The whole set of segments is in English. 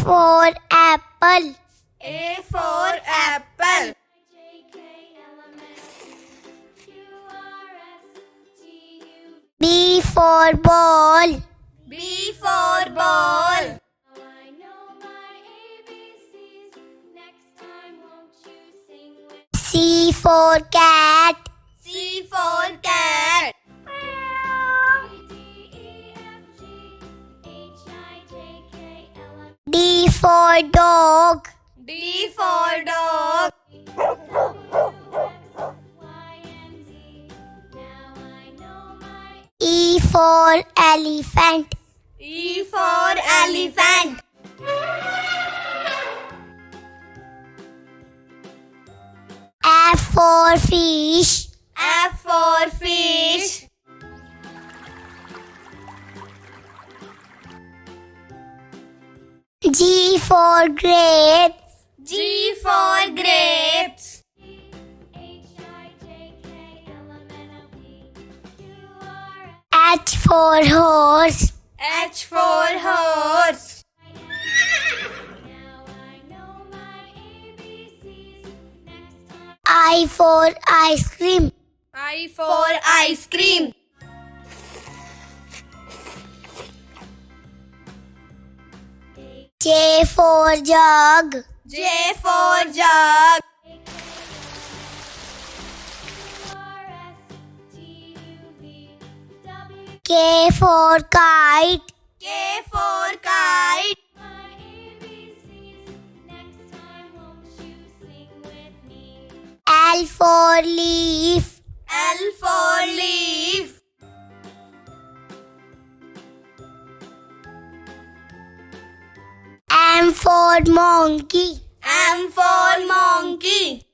for apple. A for apple. B for ball. B for ball. C for cat. C for cat. D for dog. D for dog. E for elephant. E for elephant. F for fish. F for fish. G for grapes. G for grapes. H for horse. H for horse. I for ice cream. I for ice cream. J for jug. J for jug. K for kite. K for kite. L for leaf. L for leaf. M for monkey. M for monkey.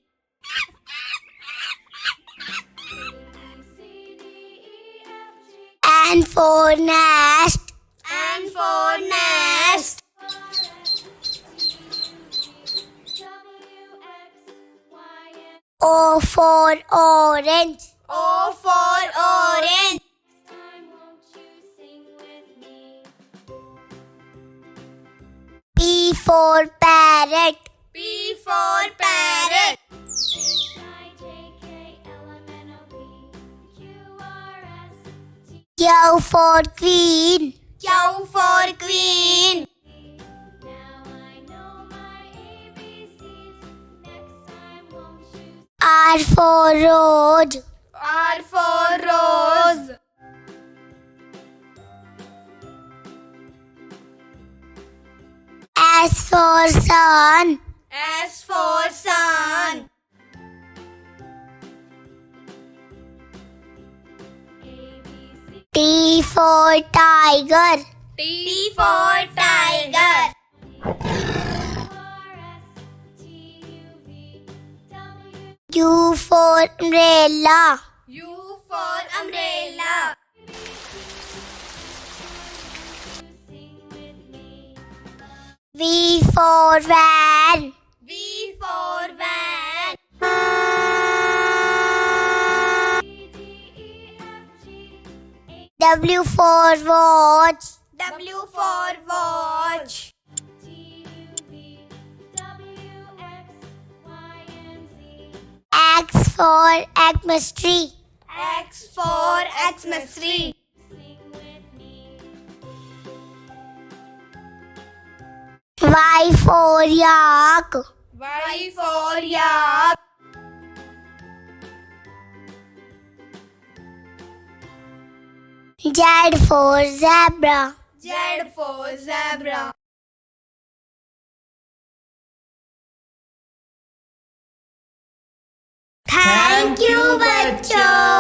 N for nest. N for nest. O for orange. O for orange. P for parrot. P for parrot. Q for queen. Q for queen. R for rose. R for rose. S for sun. S for sun. T for tiger. T for tiger. U for umbrella. U for umbrella. V for van. V for van. W for watch. W for watch. X for atmosphere. X for atmosphere. Y for yak. Y for yak. Z for zebra. Z for zebra. Thank you, बच्चों।